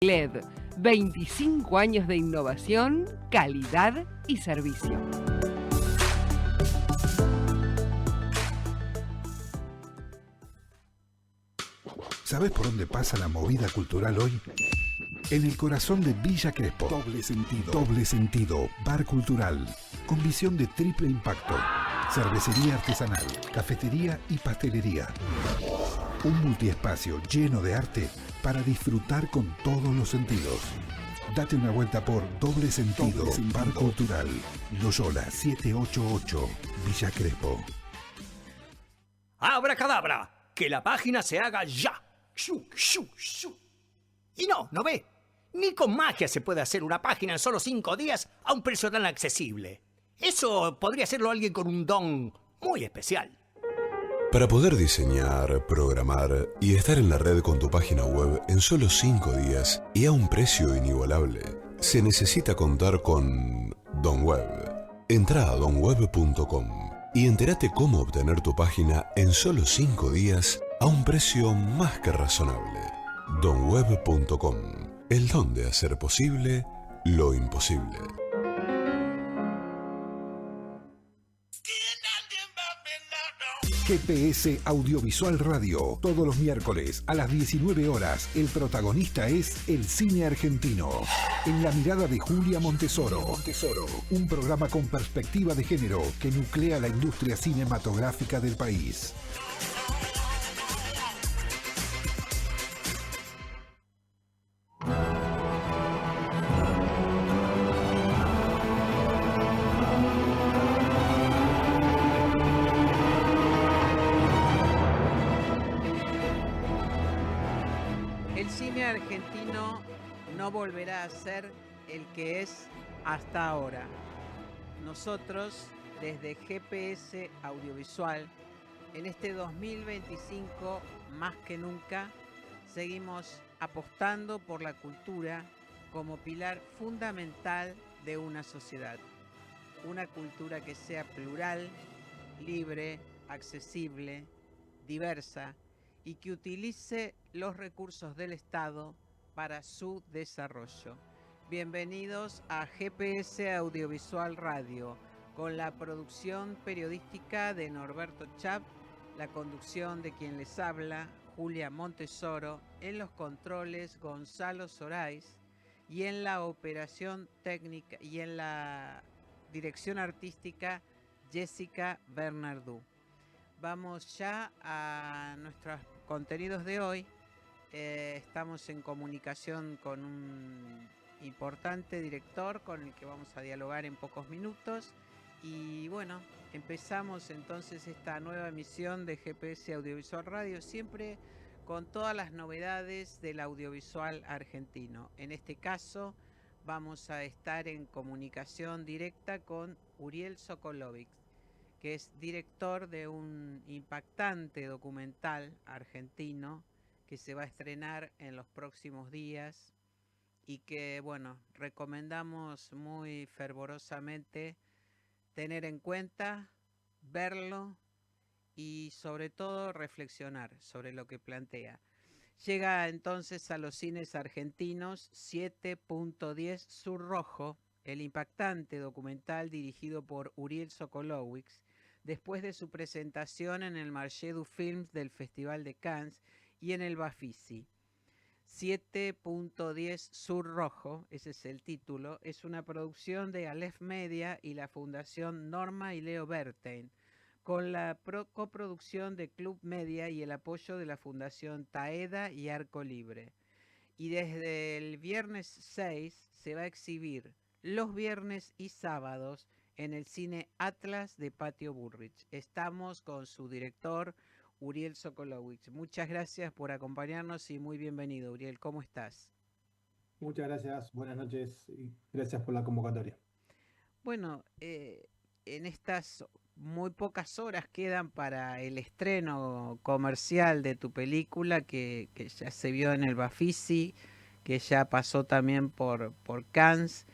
LED, 25 años de innovación, calidad y servicio. ¿Sabés por dónde pasa la movida cultural hoy? En el corazón de Villa Crespo. Doble sentido. Doble sentido. Bar cultural. Con visión de triple impacto. Cervecería artesanal, cafetería y pastelería. Un multiespacio lleno de arte para disfrutar con todos los sentidos. Date una vuelta por Doble Sentido, Bar Cultural, Loyola 788, Villa Crespo. ¡Abracadabra! ¡Que la página se haga ya! ¡Shu, shu, shu! Y no ve. Ni con magia se puede hacer una página en solo 5 días a un precio tan accesible. Eso podría hacerlo alguien con un don muy especial. Para poder diseñar, programar y estar en la red con tu página web en solo 5 días y a un precio inigualable, se necesita contar con DonWeb. Entra a donweb.com y entérate cómo obtener tu página en solo 5 días a un precio más que razonable. donweb.com. El don de hacer posible lo imposible. GPS Audiovisual Radio. Todos los miércoles a las 19 horas. El protagonista es el cine argentino. En la mirada de Julia Montesoro. Un programa con perspectiva de género que nuclea la industria cinematográfica del país. Argentino no volverá a ser el que es hasta ahora. Nosotros, desde GPS Audiovisual, en este 2025, más que nunca, seguimos apostando por la cultura como pilar fundamental de una sociedad. Una cultura que sea plural, libre, accesible, diversa, y que utilice los recursos del Estado para su desarrollo. Bienvenidos a GPS Audiovisual Radio, con la producción periodística de Norberto Chap, la conducción de quien les habla, Julia Montesoro, en los controles Gonzalo Sorais y en la operación técnica y en la dirección artística Jessica Bernardú. Vamos ya a nuestros contenidos de hoy. Estamos en comunicación con un importante director con el que vamos a dialogar en pocos minutos. Y bueno, empezamos entonces esta nueva emisión de GPS Audiovisual Radio, siempre con todas las novedades del audiovisual argentino. En este caso vamos a estar en comunicación directa con Uriel Sokolovic, que es director de un impactante documental argentino que se va a estrenar en los próximos días y que, bueno, recomendamos muy fervorosamente tener en cuenta, verlo y sobre todo reflexionar sobre lo que plantea. Llega entonces a los cines argentinos 7.10 Sur Rojo, el impactante documental dirigido por Uriel Sokolovic, después de su presentación en el Marché du Film del Festival de Cannes y en el Bafisi. 7.10 Sur Rojo, ese es el título, es una producción de Aleph Media y la Fundación Norma y Leo Bertein, con la coproducción de Club Media y el apoyo de la Fundación Taeda y Arco Libre. Y desde el viernes 6 se va a exhibir los viernes y sábados en el cine Atlas de Patio Bullrich. Estamos con su director, Uriel Sokolovic. Muchas gracias por acompañarnos y muy bienvenido, Uriel. ¿Cómo estás? Muchas gracias, buenas noches y gracias por la convocatoria. Bueno, en estas muy pocas horas quedan para el estreno comercial de tu película que ya se vio en el Bafisi, que ya pasó también por Cannes.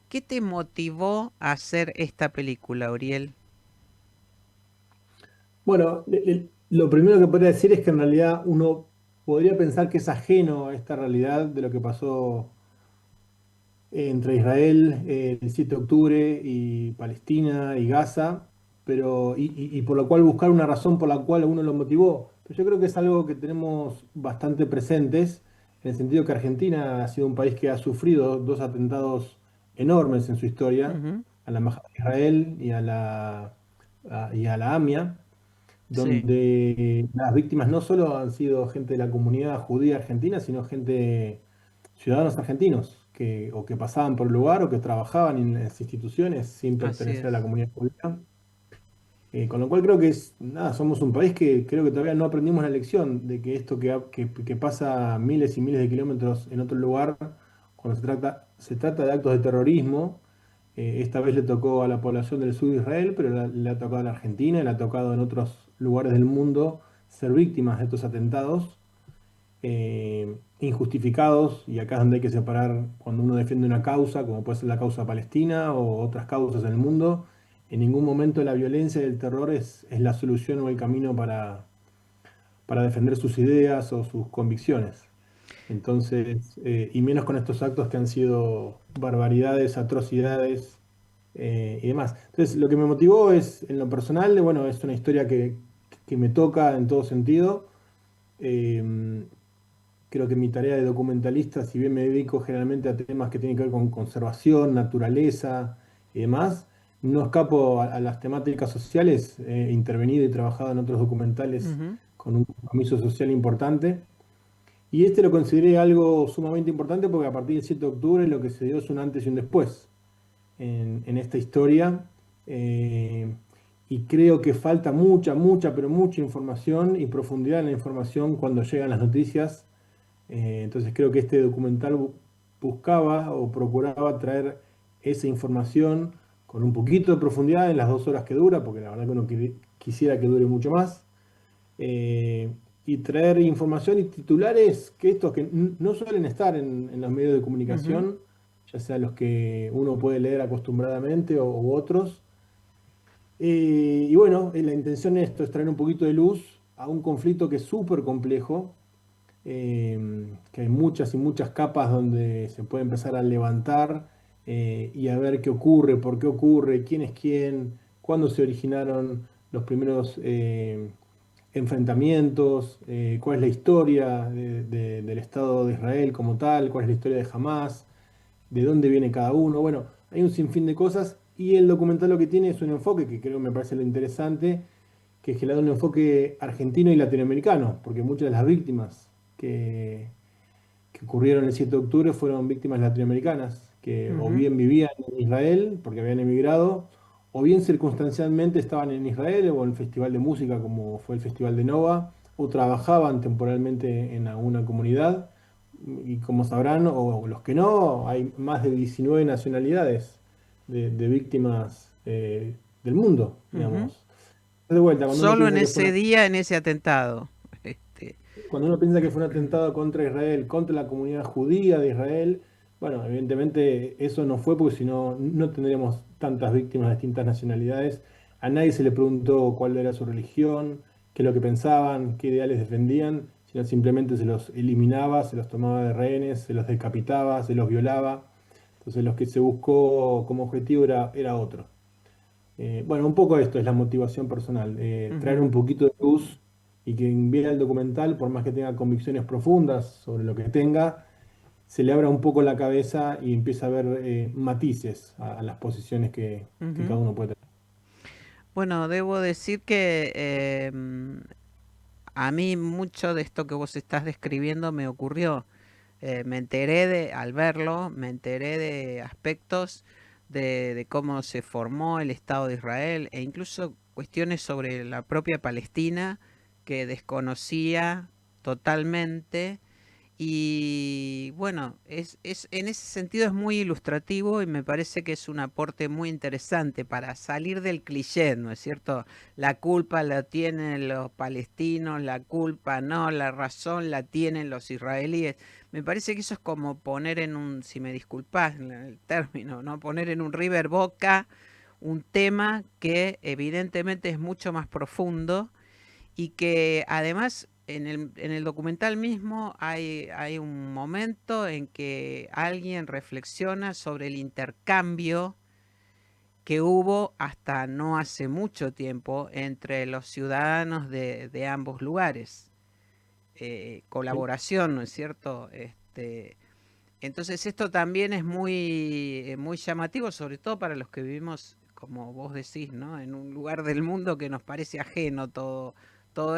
¿Qué te motivó a hacer esta película, Uriel? Bueno, lo primero que podría decir es que en realidad uno podría pensar que es ajeno a esta realidad de lo que pasó entre Israel el 7 de octubre y Palestina y Gaza, pero y por lo cual buscar una razón por la cual a uno lo motivó. Pero yo creo que es algo que tenemos bastante presentes, en el sentido que Argentina ha sido un país que ha sufrido dos atentados enormes en su historia, Ujú. a la Embajada de Israel y a la AMIA, Sí, donde las víctimas no solo han sido gente de la comunidad judía argentina, sino gente, ciudadanos argentinos, o que pasaban por el lugar o que trabajaban en las instituciones sin así pertenecer a la es. comunidad judía. Con lo cual creo que nada, somos un país que creo que todavía no aprendimos la lección de que esto que pasa miles y miles de kilómetros en otro lugar, cuando se trata de actos de terrorismo, esta vez le tocó a la población del sur de Israel, pero le ha tocado a la Argentina, le ha tocado en otros lugares del mundo ser víctimas de estos atentados injustificados, y acá es donde hay que separar cuando uno defiende una causa, como puede ser la causa palestina o otras causas en el mundo. En ningún momento la violencia y el terror es la solución o el camino para defender sus ideas o sus convicciones. Entonces, y menos con estos actos que han sido barbaridades, atrocidades y demás. Entonces, lo que me motivó es, en lo personal, bueno, es una historia que me toca en todo sentido. Eh, Creo que mi tarea de documentalista, si bien me dedico generalmente a temas que tienen que ver con conservación, naturaleza y demás, no escapo a las temáticas sociales. He intervenido y trabajado en otros documentales Ujú. con un compromiso social importante. Y este lo consideré algo sumamente importante porque a partir del 7 de octubre lo que se dio es un antes y un después en esta historia. Eh, y creo que falta mucha, pero mucha información y profundidad en la información cuando llegan las noticias. Entonces creo que este documental buscaba o procuraba traer esa información con un poquito de profundidad en las 2 horas que dura, porque la verdad que uno quisiera que dure mucho más, y traer información y titulares que estos que no suelen estar en los medios de Ujú. comunicación, ya sea los que uno puede leer acostumbradamente u otros. Y bueno, la intención de esto es traer un poquito de luz a un conflicto que es súper complejo, que hay muchas y muchas capas donde se puede empezar a levantar y a ver qué ocurre, por qué ocurre, quién es quién, cuándo se originaron los primeros enfrentamientos, cuál es la historia del Estado de Israel como tal, cuál es la historia de Hamás, de dónde viene cada uno. Bueno, hay un sinfín de cosas y el documental lo que tiene es un enfoque que creo me parece lo interesante, que es que le da un enfoque argentino y latinoamericano, porque muchas de las víctimas que ocurrieron el 7 de octubre fueron víctimas latinoamericanas, que o Ujú. bien vivían en Israel porque habían emigrado, o bien circunstancialmente estaban en Israel o en el festival de música como fue el Festival de Nova, o trabajaban temporalmente en alguna comunidad. Y como sabrán, o los que no, hay más de 19 nacionalidades de víctimas del mundo, Ujú. digamos. De vuelta, Solo en ese día, en ese atentado. Este, cuando uno piensa que fue un atentado contra Israel, contra la comunidad judía de Israel, bueno, evidentemente eso no fue porque si no, no tendríamos tantas víctimas de distintas nacionalidades. A nadie se le preguntó cuál era su religión, qué es lo que pensaban, qué ideales defendían, sino simplemente se los eliminaba, se los tomaba de rehenes, se los decapitaba, se los violaba. Entonces lo que se buscó como objetivo era otro. Bueno, un poco esto es la motivación personal, traer Ujú. un poquito de luz y que vea el documental, por más que tenga convicciones profundas sobre lo que tenga, se le abra un poco la cabeza y empieza a ver matices a las posiciones que cada Ujú. uno puede tener. Bueno, debo decir que a mí mucho de esto que vos estás describiendo me ocurrió. Me enteré al verlo, me enteré de aspectos de cómo se formó el Estado de Israel e incluso cuestiones sobre la propia Palestina que desconocía totalmente. Y bueno, en ese sentido es muy ilustrativo y me parece que es un aporte muy interesante para salir del cliché, ¿no es cierto? La culpa la tienen los palestinos, la culpa no, la razón la tienen los israelíes. Me parece que eso es como poner en un, si me disculpas el término, ¿no? Poner en un River Boca un tema que evidentemente es mucho más profundo y que además en el documental mismo hay un momento en que alguien reflexiona sobre el intercambio que hubo hasta no hace mucho tiempo entre los ciudadanos de ambos lugares. Colaboración, ¿no es cierto? Entonces esto también es muy llamativo, sobre todo para los que vivimos, como vos decís, ¿no? En un lugar del mundo que nos parece ajeno todo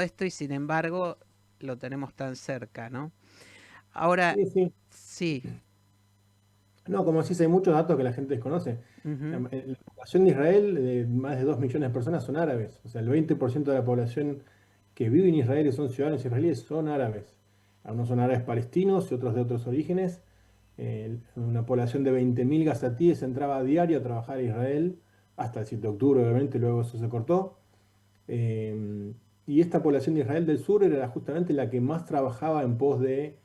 esto y sin embargo lo tenemos tan cerca, ¿no? Ahora, Sí, sí. sí. No, como decís, hay muchos datos que la gente desconoce. Ujú. La población de Israel, de más de 2 millones de personas, son árabes. O sea, el 20% de la población que vive en Israel y son ciudadanos israelíes son árabes. Algunos son árabes palestinos y otros de otros orígenes. Una población de 20.000 gazatíes entraba a diario a trabajar a Israel, hasta el 7 de octubre, obviamente, luego eso se cortó. Y esta población de Israel del sur era justamente la que más trabajaba en pos de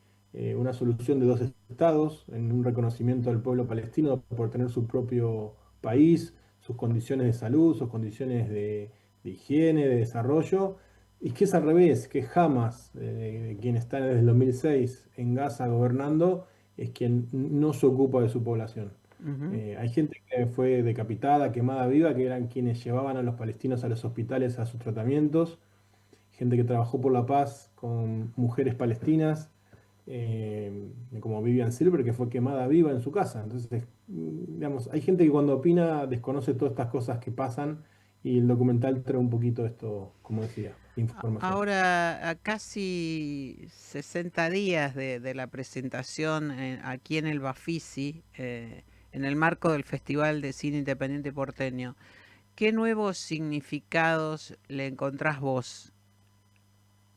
una solución de dos estados, en un reconocimiento del pueblo palestino por tener su propio país, sus condiciones de salud, sus condiciones de higiene, de desarrollo, y que es al revés, que Hamas, quien está desde el 2006 en Gaza gobernando, es quien no se ocupa de su población. Ujú. Hay gente que fue decapitada, quemada viva, que eran quienes llevaban a los palestinos a los hospitales a sus tratamientos, gente que trabajó por la paz con mujeres palestinas, como Vivian Silver, que fue quemada viva en su casa. Entonces, digamos, hay gente que cuando opina desconoce todas estas cosas que pasan y el documental trae un poquito esto, como decía, información. Ahora, a casi 60 días de la presentación aquí en el Bafisi, en el marco del Festival de Cine Independiente Porteño, ¿qué nuevos significados le encontrás vos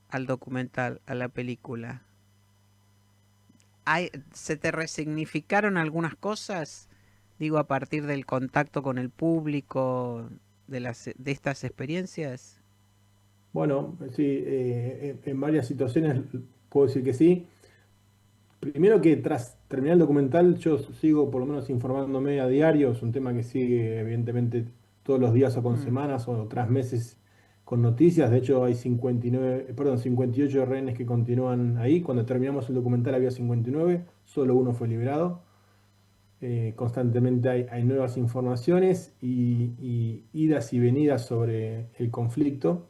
al documental, a la película? ¿Se te resignificaron algunas cosas? Digo, a partir del contacto con el público, de estas experiencias. Bueno, sí, en varias situaciones puedo decir que sí. Primero que tras terminar el documental yo sigo por lo menos informándome a diario, es un tema que sigue evidentemente todos los días o con Mm, semanas o tras meses con noticias. De hecho hay 59, perdón, 58 rehenes que continúan ahí. Cuando terminamos el documental había 59, solo uno fue liberado. Constantemente hay nuevas informaciones y idas y venidas sobre el conflicto.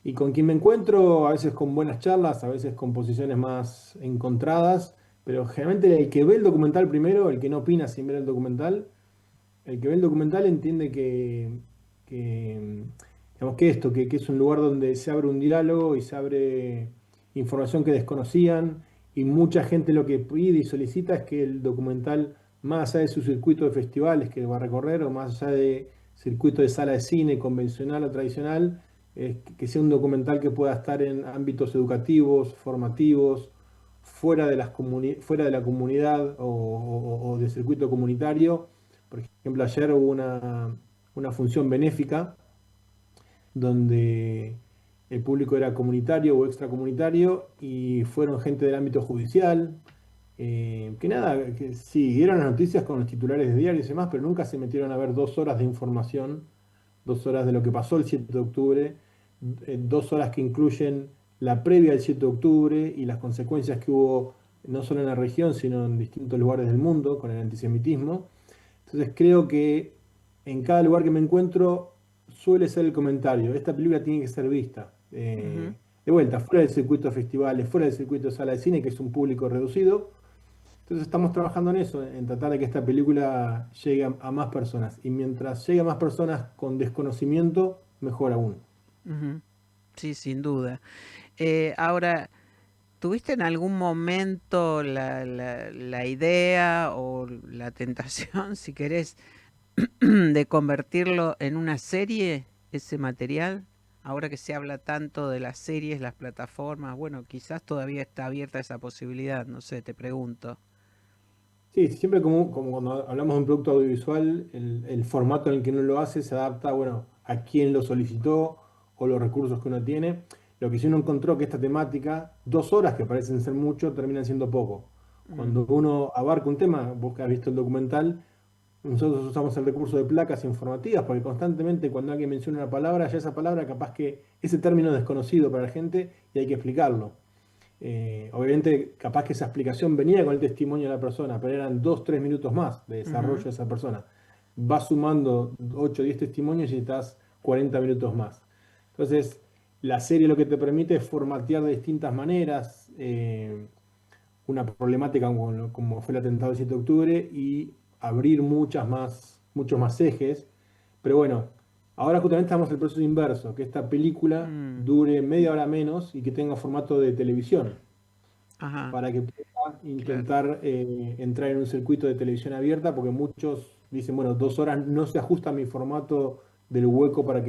Y con quien me encuentro, a veces con buenas charlas, a veces con posiciones más encontradas, pero generalmente el que ve el documental primero, el que no opina sin ver el documental, el que ve el documental entiende que, digamos, que esto, que es un lugar donde se abre un diálogo y se abre información que desconocían, y mucha gente lo que pide y solicita es que el documental, más allá de su circuito de festivales que va a recorrer, o más allá de circuito de sala de cine convencional o tradicional, que sea un documental que pueda estar en ámbitos educativos, formativos, fuera de la comunidad o del circuito comunitario. Por ejemplo, ayer hubo una función benéfica donde el público era comunitario o extracomunitario y fueron gente del ámbito judicial, que nada, que siguieron las noticias con los titulares de diarios y demás, pero nunca se metieron a ver 2 horas de información, 2 horas de lo que pasó el 7 de octubre, 2 horas que incluyen la previa del 7 de octubre y las consecuencias que hubo no solo en la región, sino en distintos lugares del mundo con el antisemitismo. Entonces creo que en cada lugar que me encuentro suele ser el comentario, esta película tiene que ser vista. ujú. De vuelta, fuera del circuito de festivales, fuera del circuito de sala de cine, que es un público reducido. Entonces estamos trabajando en eso, en tratar de que esta película llegue a más personas. Y mientras llegue a más personas con desconocimiento, mejor aún. Ujú. Sí, sin duda. Ahora, ¿tuviste en algún momento la idea o la tentación, si querés, de convertirlo en una serie, ese material? Ahora que se habla tanto de las series, las plataformas, bueno, quizás todavía está abierta esa posibilidad, no sé, te pregunto. Sí, siempre como cuando hablamos de un producto audiovisual, el formato en el que uno lo hace se adapta, bueno, a quién lo solicitó o los recursos que uno tiene. Lo que sí uno encontró que esta temática, 2 horas que parecen ser mucho, terminan siendo poco. Mm, Cuando uno abarca un tema, vos que has visto el documental, nosotros usamos el recurso de placas informativas, porque constantemente cuando alguien menciona una palabra, ya esa palabra capaz que ese término es desconocido para la gente y hay que explicarlo. Obviamente, capaz que esa explicación venía con el testimonio de la persona, pero eran 2, 3 minutos más de desarrollo de esa persona. Vas sumando 8 o 10 testimonios y estás 40 minutos más. Entonces, la serie lo que te permite es formatear de distintas maneras una problemática como fue el atentado del 7 de octubre y abrir muchos más ejes. Pero bueno, ahora justamente estamos en el proceso inverso, que esta película dure media hora menos y que tenga formato de televisión, Ajá, para que pueda claro. intentar entrar en un circuito de televisión abierta, porque muchos dicen, bueno, 2 horas no se ajusta a mi formato del hueco para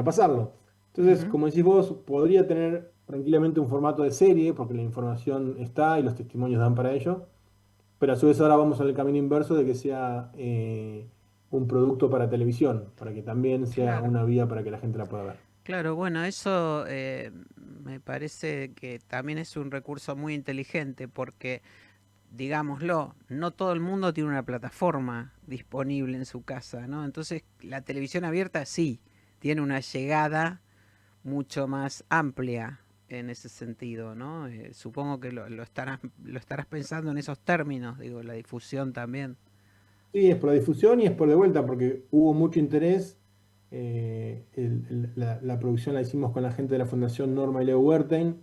pasarlo. Entonces, Ujú. como decís vos, podría tener tranquilamente un formato de serie, porque la información está y los testimonios dan para ello, pero a su vez ahora vamos al camino inverso de que sea un producto para televisión, para que también sea Claro. una vía para que la gente la pueda ver. Claro, bueno, eso me parece que también es un recurso muy inteligente porque, digámoslo, no todo el mundo tiene una plataforma disponible en su casa, ¿no? Entonces, la televisión abierta sí, tiene una llegada mucho más amplia en ese sentido, ¿no? Supongo que lo estarás pensando en esos términos, digo, la difusión también. Sí, es por la difusión y es por de vuelta, porque hubo mucho interés. La producción la hicimos con la gente de la Fundación Norma y Leo Wertheim,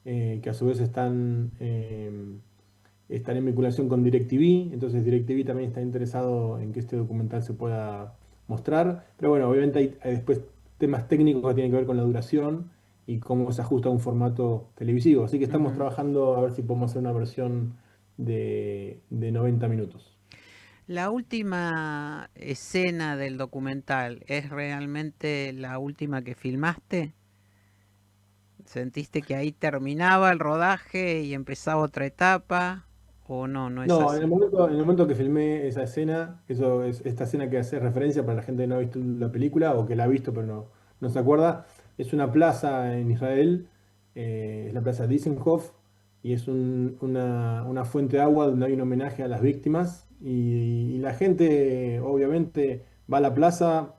que a su vez están en vinculación con DirecTV. Entonces DirecTV también está interesado en que este documental se pueda mostrar. Pero bueno, obviamente hay después temas técnicos que tienen que ver con la duración y cómo se ajusta a un formato televisivo. Así que estamos Ujú. trabajando a ver si podemos hacer una versión de 90 minutos. La última escena del documental, ¿es realmente la última que filmaste? ¿Sentiste que ahí terminaba el rodaje y empezaba otra etapa? ¿O no, no es No, así? en el momento que filmé esa escena, eso es esta escena que hace referencia para la gente que no ha visto la película o que la ha visto pero no se acuerda, es una plaza en Israel, es la plaza Dizenhof, y es una fuente de agua donde hay un homenaje a las víctimas y la gente obviamente va a la plaza,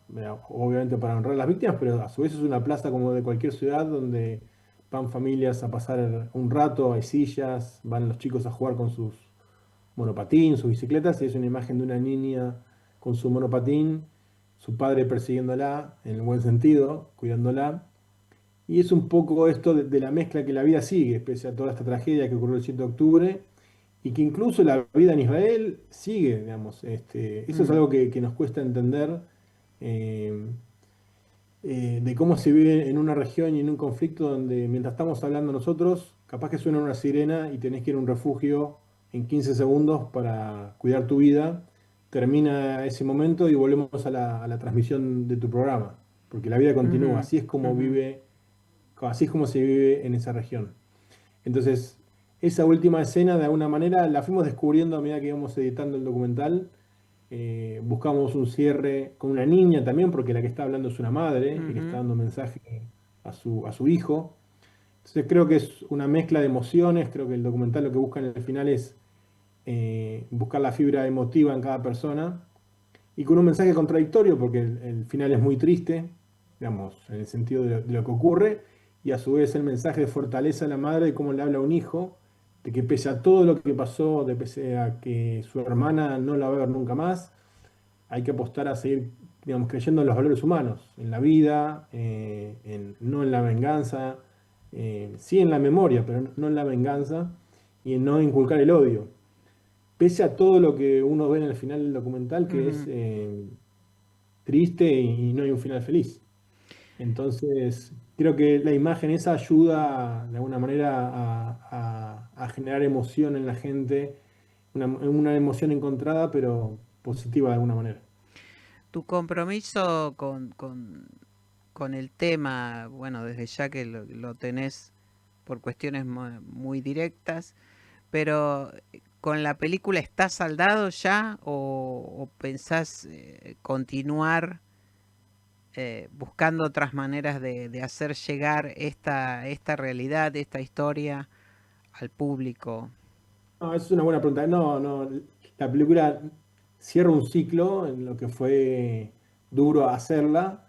obviamente para honrar a las víctimas, pero a su vez es una plaza como de cualquier ciudad donde van familias a pasar un rato, hay sillas, van los chicos a jugar con sus monopatín, sus bicicletas, y es una imagen de una niña con su monopatín, su padre persiguiéndola, en el buen sentido, cuidándola. Y es un poco esto de la mezcla que la vida sigue, pese a toda esta tragedia que ocurrió el 7 de octubre, y que incluso la vida en Israel sigue, digamos. Eso es Mm, algo que nos cuesta entender, eh, de cómo se vive en una región y en un conflicto donde mientras estamos hablando nosotros, capaz que suena una sirena y tenés que ir a un refugio en 15 segundos para cuidar tu vida. Termina ese momento y volvemos a la transmisión de tu programa, porque la vida continúa. ujú, Así es como ujú. así es como se vive en esa región. Entonces, esa última escena, de alguna manera, la fuimos descubriendo a medida que íbamos editando el documental. Buscamos un cierre con una niña también, porque la que está hablando es una madre y le está Ujú. dando mensaje a su hijo. Entonces creo que es una mezcla de emociones, creo que el documental lo que busca en el final es buscar la fibra emotiva en cada persona y con un mensaje contradictorio, porque el final es muy triste, digamos, en el sentido de lo que ocurre, y a su vez el mensaje de fortaleza a la madre de cómo le habla a un hijo, de que pese a todo lo que pasó, de pese a que su hermana no la va a ver nunca más, hay que apostar a seguir, digamos, creyendo en los valores humanos, en la vida, no en la venganza, sí en la memoria, pero no en la venganza, y en no inculcar el odio. Pese a todo lo que uno ve en el final del documental, que es Ujú. triste y no hay un final feliz. Entonces, creo que la imagen esa ayuda de alguna manera a generar emoción en la gente, una emoción encontrada, pero positiva de alguna manera. Tu compromiso con el tema, bueno, desde ya que lo tenés por cuestiones muy directas, pero ¿con la película está saldado ya o pensás continuar buscando otras maneras de hacer llegar esta realidad, esta historia al público? No, esa es una buena pregunta. No, no, la película cierra un ciclo en lo que fue duro hacerla,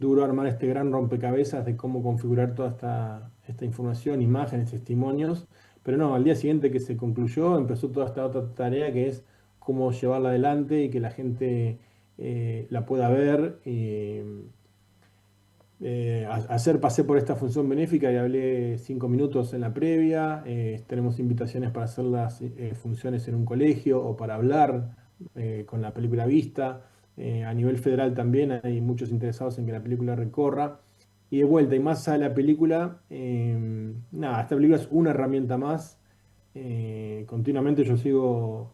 duro armar este gran rompecabezas de cómo configurar toda esta información, imágenes, testimonios, pero no, al día siguiente que se concluyó, empezó toda esta otra tarea que es cómo llevarla adelante y que la gente la pueda ver. Ayer pasé por esta función benéfica y hablé 5 minutos en la previa. Tenemos invitaciones para hacer las funciones en un colegio o para hablar con la película vista. A nivel federal también hay muchos interesados en que la película recorra. Y de vuelta, y más allá de la película, nada, esta película es una herramienta más. Continuamente yo sigo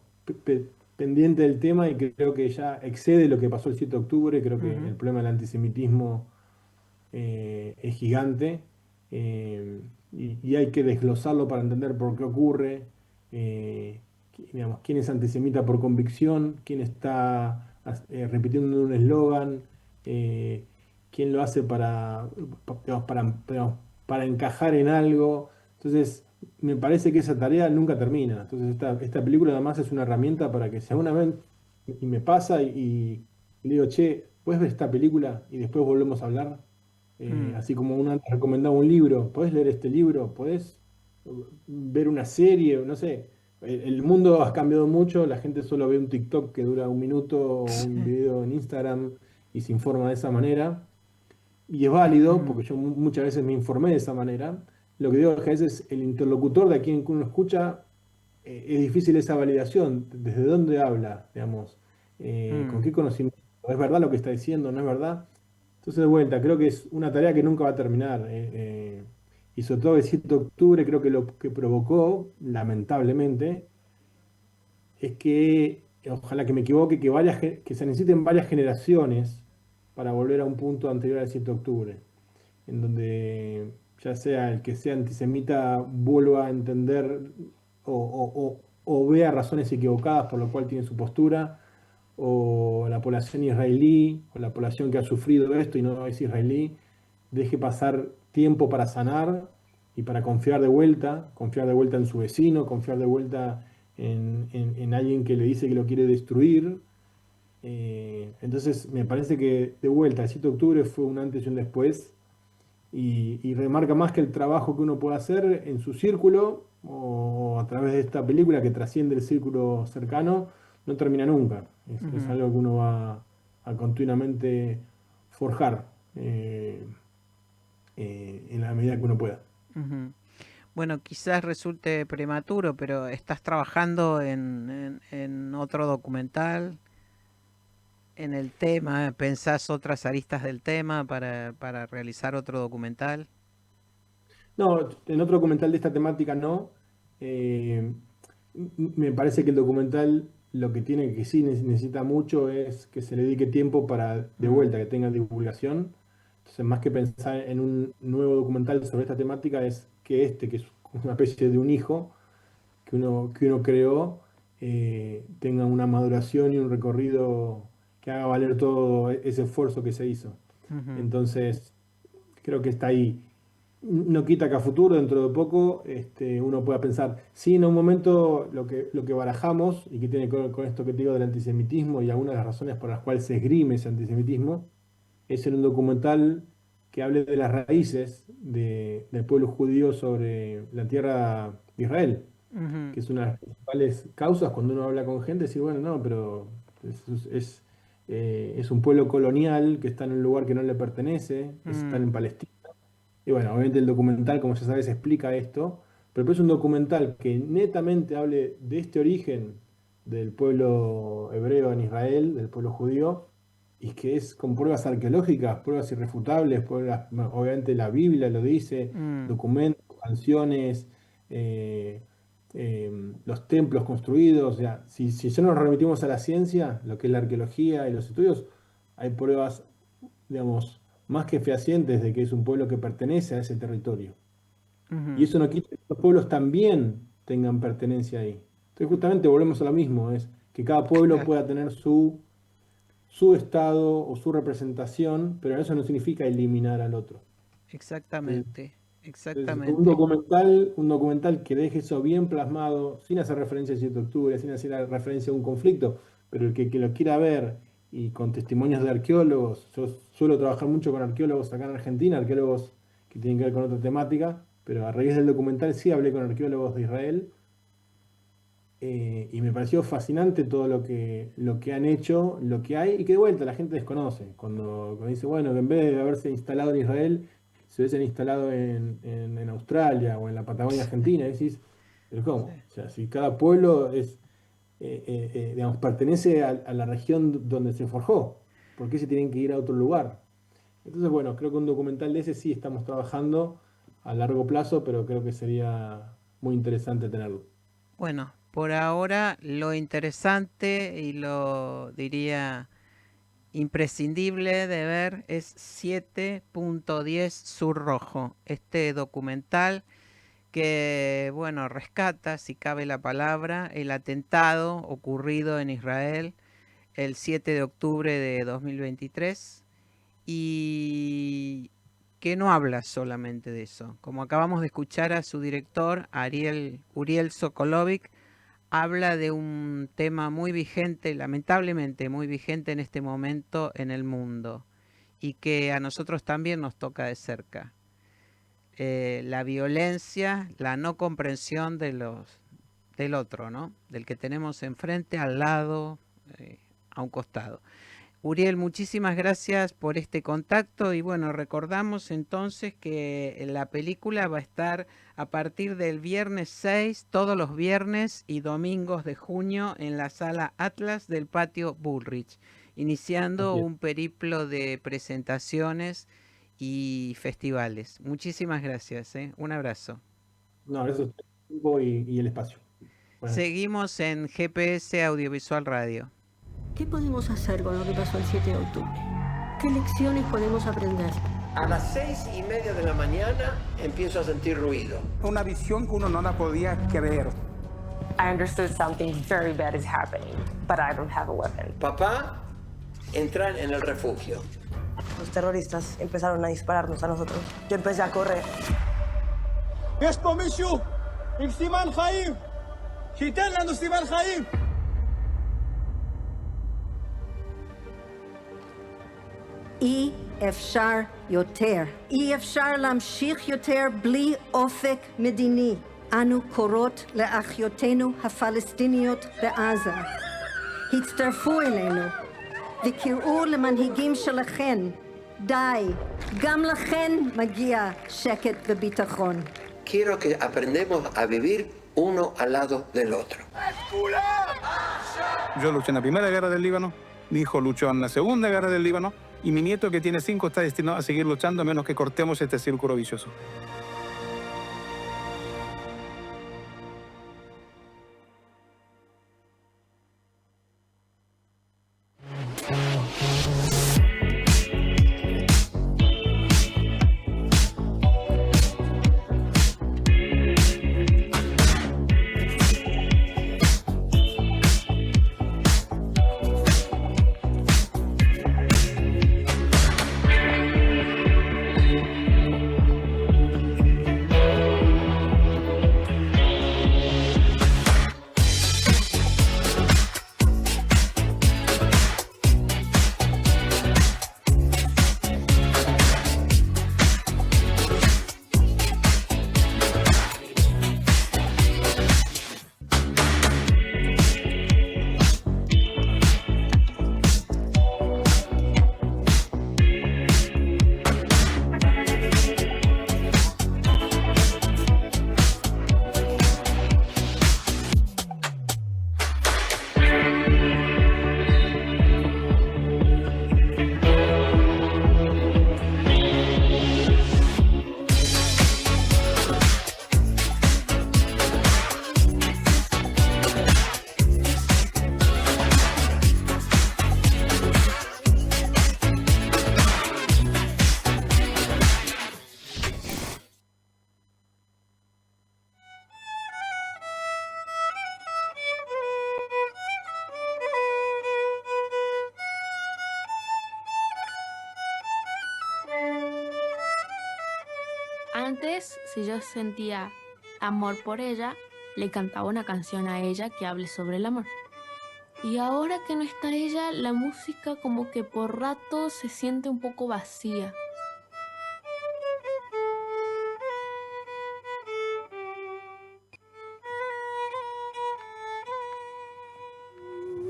pendiente del tema y creo que ya excede lo que pasó el 7 de octubre. Creo que el problema del antisemitismo es gigante, y hay que desglosarlo para entender por qué ocurre, digamos, quién es antisemita por convicción, quién está repitiendo un eslogan, quién lo hace digamos, para encajar en algo. Entonces, me parece que esa tarea nunca termina. Entonces, esta película además es una herramienta para que si alguna vez y me pasa y le digo, che, ¿puedes ver esta película y después volvemos a hablar? Así como uno antes recomendaba un libro, ¿podés leer este libro? ¿Podés ver una serie? No sé. El mundo ha cambiado mucho, la gente solo ve un TikTok que dura 1 minuto o un video en Instagram y se informa de esa manera. Y es válido, porque yo muchas veces me informé de esa manera. Lo que digo es que a veces el interlocutor de a quien uno escucha, es difícil esa validación. ¿Desde dónde habla? Digamos, ¿con qué conocimiento? ¿Es verdad lo que está diciendo? ¿No es verdad? Entonces, de vuelta, creo que es una tarea que nunca va a terminar. Y sobre todo el 7 de octubre, creo que lo que provocó, lamentablemente, es que, ojalá que me equivoque, que se necesiten varias generaciones para volver a un punto anterior al 7 de octubre, en donde ya sea el que sea antisemita vuelva a entender o vea razones equivocadas por lo cual tiene su postura, o la población israelí, o la población que ha sufrido esto y no es israelí, deje pasar tiempo para sanar y para confiar de vuelta en su vecino, confiar de vuelta en alguien que le dice que lo quiere destruir. Entonces me parece que de vuelta el 7 de octubre fue un antes y un después, y remarca más que el trabajo que uno puede hacer en su círculo o a través de esta película que trasciende el círculo cercano, no termina nunca. Es algo que uno va a continuamente forjar en la medida que uno pueda. Ujú. Bueno, quizás resulte prematuro, pero ¿estás trabajando en otro documental, en el tema? ¿Pensás otras aristas del tema para realizar otro documental? No, en otro documental de esta temática no. Eh, Me parece que el documental lo que tiene que sí necesita mucho es que se le dedique tiempo para, de vuelta, que tenga divulgación. Entonces, más que pensar en un nuevo documental sobre esta temática, es que es una especie de un hijo que uno creó, tenga una maduración y un recorrido que haga valer todo ese esfuerzo que se hizo. Ujú. Entonces, creo que está ahí. No quita que a futuro, dentro de poco, uno pueda pensar, sí, en un momento lo que barajamos, y que tiene que ver con esto que te digo del antisemitismo y algunas de las razones por las cuales se esgrime ese antisemitismo, es en un documental que hable de las raíces del pueblo judío sobre la tierra de Israel, Ujú. que es una de las principales causas cuando uno habla con gente, decir, bueno, no, pero es un pueblo colonial que está en un lugar que no le pertenece, están Mm. en Palestina. Y bueno, obviamente el documental, como ya sabes, explica esto, pero es un documental que netamente hable de este origen del pueblo hebreo en Israel, del pueblo judío, y que es con pruebas arqueológicas, pruebas irrefutables, pruebas, obviamente la Biblia lo dice, Mm. documentos, canciones, eh, los templos construidos. O sea, si ya nos remitimos a la ciencia, lo que es la arqueología y los estudios, hay pruebas, digamos, más que fehacientes de que es un pueblo que pertenece a ese territorio. Y Ujú. eso no quita que los pueblos también tengan pertenencia ahí. Entonces justamente volvemos a lo mismo, es que cada pueblo Claro, pueda tener su estado o su representación, pero eso no significa eliminar al otro. Entonces, exactamente, un exactamente. documental, un documental que deje eso bien plasmado, sin hacer referencia al 7 de octubre, sin hacer referencia a un conflicto, pero el que lo quiera ver y con testimonios de arqueólogos, yo suelo trabajar mucho con arqueólogos acá en Argentina, arqueólogos que tienen que ver con otra temática, pero a raíz del documental sí hablé con arqueólogos de Israel y me pareció fascinante todo lo que han hecho, lo que hay y que de vuelta la gente desconoce. Cuando dice, bueno, que en vez de haberse instalado en Israel, se hubiesen instalado en Australia o en la Patagonia Argentina, y decís, pero ¿cómo? Sí. O sea, si cada pueblo es, digamos, pertenece a la región donde se forjó, ¿por qué se tienen que ir a otro lugar? Entonces, bueno, creo que un documental de ese sí estamos trabajando a largo plazo, pero creo que sería muy interesante tenerlo. Bueno, por ahora lo interesante y lo diría imprescindible de ver es 7.10 Sur Rojo, este documental que, bueno, rescata, si cabe la palabra, el atentado ocurrido en Israel el 7 de octubre de 2023 y que no habla solamente de eso. Como acabamos de escuchar a su director, Uriel Sokolovic, habla de un tema muy vigente, lamentablemente muy vigente en este momento en el mundo y que a nosotros también nos toca de cerca. La violencia, la no comprensión del otro, ¿no? Del que tenemos enfrente, al lado, a un costado. Uriel, muchísimas gracias por este contacto y bueno, recordamos entonces que la película va a estar a partir del viernes 6, todos los viernes y domingos de junio en la sala Atlas del Patio Bullrich, iniciando Así es. un periplo de presentaciones y festivales. Muchísimas gracias, un abrazo. No, eso es el tiempo y el espacio. Buenas noches. Seguimos en GPS Audiovisual Radio. ¿Qué podemos hacer con lo que pasó el 7 de octubre? ¿Qué lecciones podemos aprender? A las 6:30 de la mañana empiezo a sentir ruido. Una visión que uno no la podía creer. I understood something very bad is happening, but I don't have a weapon. Papá, entrar en el refugio. Los terroristas empezaron a dispararnos a nosotros. Yo empecé a correr. יש פה מישהו עם סימן חיים! שייתן לנו סימן חיים! אי אפשר יותר. אי אפשר להמשיך יותר בלי אופק מדיני. אנו קוראות לאחיותינו הפלסטיניות בעזה. הצטרפו אלינו וקראו למנהיגים שלכן. די, גם לכן מגיע שקט וביטחון. Quiero que aprendamos a vivir uno al lado del otro. Yo luché en la Primera Guerra del Líbano, mi hijo luchó en la Segunda Guerra del Líbano y mi nieto que tiene 5 está destinado a seguir luchando a menos que cortemos este círculo vicioso. Antes, si yo sentía amor por ella, le cantaba una canción a ella que hable sobre el amor. Y ahora que no está ella, la música como que por rato se siente un poco vacía.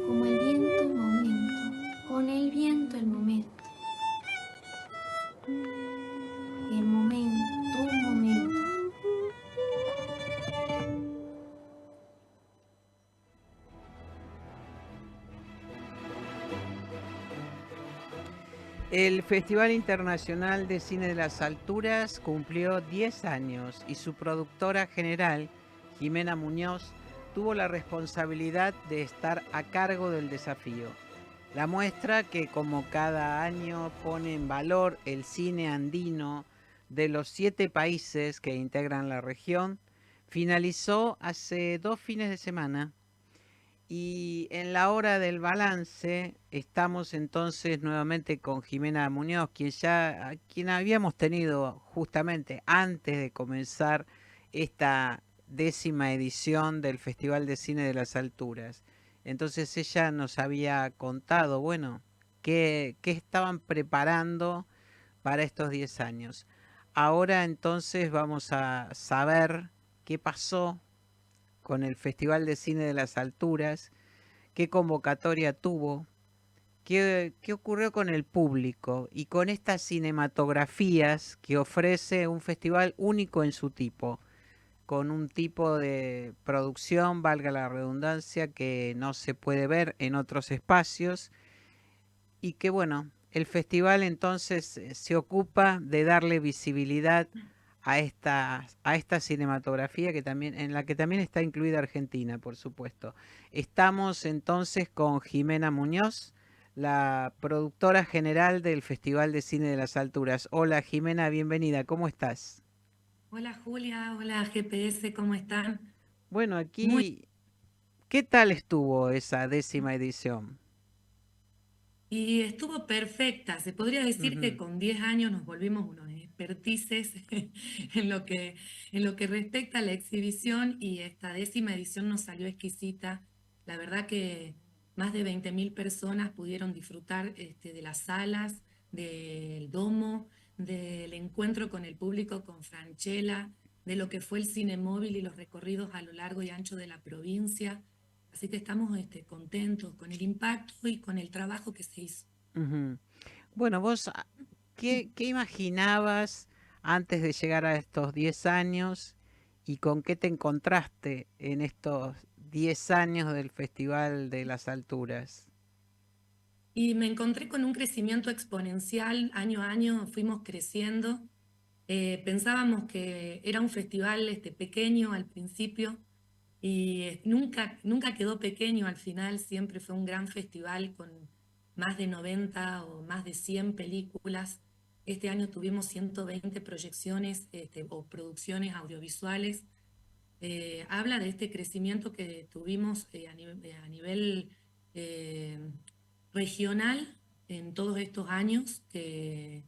Como el viento el momento, con el viento el momento. El momento, un momento. El Festival Internacional de Cine de las Alturas cumplió 10 años y su productora general, Jimena Muñoz, tuvo la responsabilidad de estar a cargo del desafío. La muestra, que como cada año pone en valor el cine andino de los 7 países que integran la región, finalizó hace 2 fines de semana. Y en la hora del balance estamos entonces nuevamente con Jimena Muñoz, quien habíamos tenido justamente antes de comenzar esta 10ª edición del Festival de Cine de las Alturas. Entonces ella nos había contado, bueno, qué estaban preparando para estos 10 años. Ahora entonces vamos a saber qué pasó con el Festival de Cine de las Alturas, qué convocatoria tuvo, qué ocurrió con el público y con estas cinematografías que ofrece un festival único en su tipo, con un tipo de producción, valga la redundancia, que no se puede ver en otros espacios y que, bueno, el festival entonces se ocupa de darle visibilidad a esta cinematografía en la que también está incluida Argentina, por supuesto. Estamos entonces con Jimena Muñoz, la productora general del Festival de Cine de las Alturas. Hola Jimena, bienvenida, ¿cómo estás? Hola Julia, hola GPS, ¿cómo están? Bueno, aquí, ¿qué tal estuvo esa 10ª edición? Y estuvo perfecta, se podría decir que con 10 años nos volvimos unos expertices en lo que respecta a la exhibición, y esta 10ª edición nos salió exquisita. La verdad que más de 20.000 personas pudieron disfrutar de las salas, del domo, del encuentro con el público, con Francella, de lo que fue el cine móvil y los recorridos a lo largo y ancho de la provincia. Así que estamos contentos con el impacto y con el trabajo que se hizo. Ujú. Bueno, vos, ¿qué imaginabas antes de llegar a estos 10 años y con qué te encontraste en estos 10 años del Festival de las Alturas? Y me encontré con un crecimiento exponencial, año a año fuimos creciendo. Pensábamos que era un festival pequeño al principio, y nunca quedó pequeño al final, siempre fue un gran festival con más de 90 o más de 100 películas. Este año tuvimos 120 proyecciones o producciones audiovisuales. Habla de este crecimiento que tuvimos a nivel regional en todos estos años, que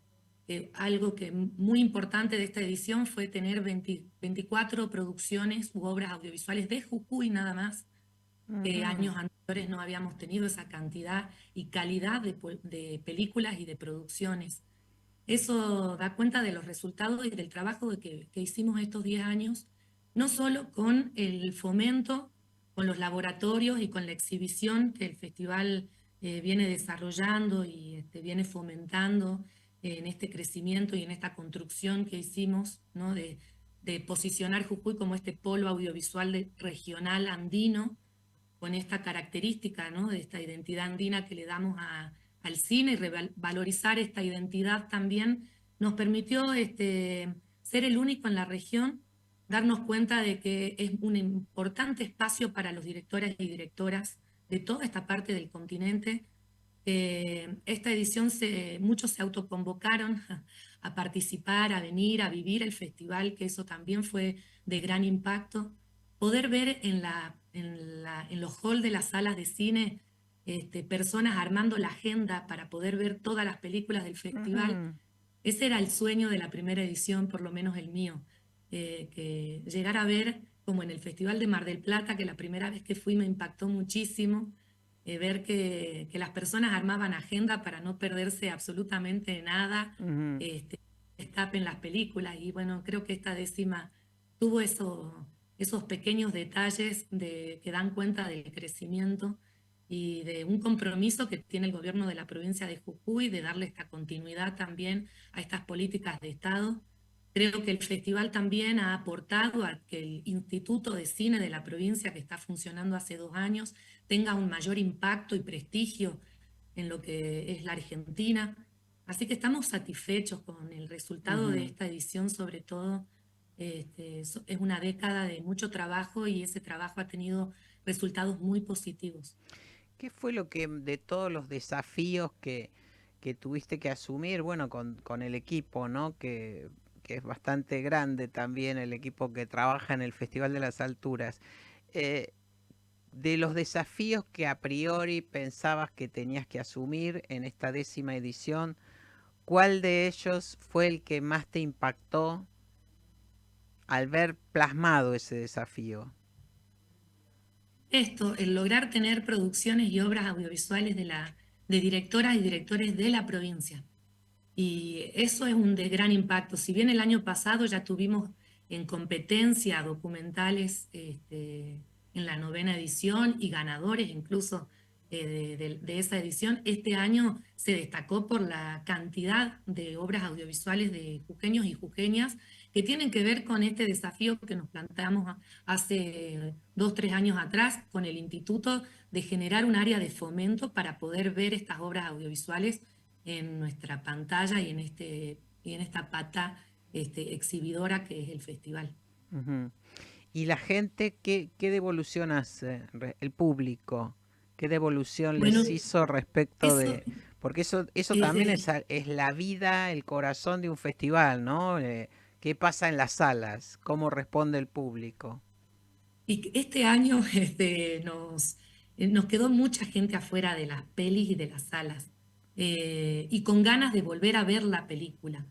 algo que muy importante de esta edición fue tener 24 producciones u obras audiovisuales de Jujuy nada más, que años anteriores no habíamos tenido esa cantidad y calidad de películas y de producciones. Eso da cuenta de los resultados y del trabajo que hicimos estos 10 años, no solo con el fomento, con los laboratorios y con la exhibición que el festival viene desarrollando y viene fomentando en este crecimiento y en esta construcción que hicimos, ¿no? de posicionar Jujuy como este polo audiovisual regional andino, con esta característica, ¿no? de esta identidad andina que le damos al cine, y revalorizar esta identidad también nos permitió ser el único en la región, darnos cuenta de que es un importante espacio para los directores y directoras de toda esta parte del continente. Esta edición muchos se autoconvocaron a participar, a venir, a vivir el festival, que eso también fue de gran impacto. Poder ver en los halls de las salas de cine personas armando la agenda para poder ver todas las películas del festival. Ese era el sueño de la primera edición, por lo menos el mío, que llegar a ver, como en el Festival de Mar del Plata, que la primera vez que fui me impactó muchísimo, ver que las personas armaban agenda para no perderse absolutamente nada, destapen las películas, y bueno, creo que esta 10ª tuvo esos pequeños detalles que dan cuenta del crecimiento y de un compromiso que tiene el gobierno de la provincia de Jujuy de darle esta continuidad también a estas políticas de Estado. Creo que el festival también ha aportado a que el Instituto de Cine de la provincia, que está funcionando hace 2 años, tenga un mayor impacto y prestigio en lo que es la Argentina. Así que estamos satisfechos con el resultado de esta edición, sobre todo. Es una década de mucho trabajo y ese trabajo ha tenido resultados muy positivos. ¿Qué fue lo que, de todos los desafíos que tuviste que asumir, bueno, con el equipo, ¿no? Que es bastante grande también, el equipo que trabaja en el Festival de las Alturas. De los desafíos que a priori pensabas que tenías que asumir en esta 10ª edición, ¿cuál de ellos fue el que más te impactó al ver plasmado ese desafío? El lograr tener producciones y obras audiovisuales de directoras y directores de la provincia. Y eso es de gran impacto. Si bien el año pasado ya tuvimos en competencia documentales en la 9ª edición y ganadores incluso de esa edición, este año se destacó por la cantidad de obras audiovisuales de jujeños y jujeñas que tienen que ver con este desafío que nos planteamos hace 2 o 3 años atrás con el instituto, de generar un área de fomento para poder ver estas obras audiovisuales en nuestra pantalla y en esta pata exhibidora que es el festival. ¿Y la gente qué devolución hace? El público, ¿qué devolución les hizo respecto de...? Porque eso también es la vida, el corazón de un festival, ¿no? ¿Qué pasa en las salas? ¿Cómo responde el público? Y este año nos quedó mucha gente afuera de las pelis y de las salas. Y con ganas de volver a ver la película.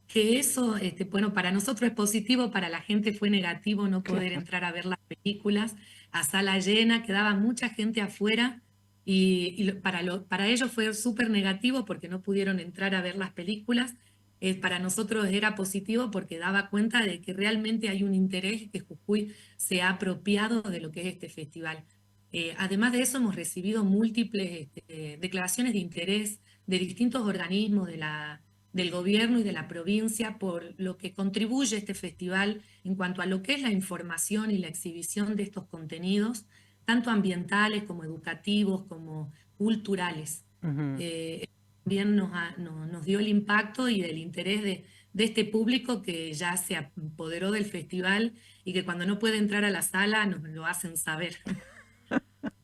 Que eso, bueno, para nosotros es positivo, para la gente fue negativo no poder entrar a ver las películas a sala llena, quedaba mucha gente afuera y para ellos fue súper negativo porque no pudieron entrar a ver las películas. Para nosotros era positivo porque daba cuenta de que realmente hay un interés, que Jujuy se ha apropiado de lo que es este festival. Además de eso, hemos recibido múltiples declaraciones de interés de distintos organismos del gobierno y de la provincia por lo que contribuye este festival en cuanto a lo que es la información y la exhibición de estos contenidos, tanto ambientales como educativos, como culturales. También nos dio el impacto y el interés de este público que ya se apoderó del festival y que cuando no puede entrar a la sala nos lo hacen saber.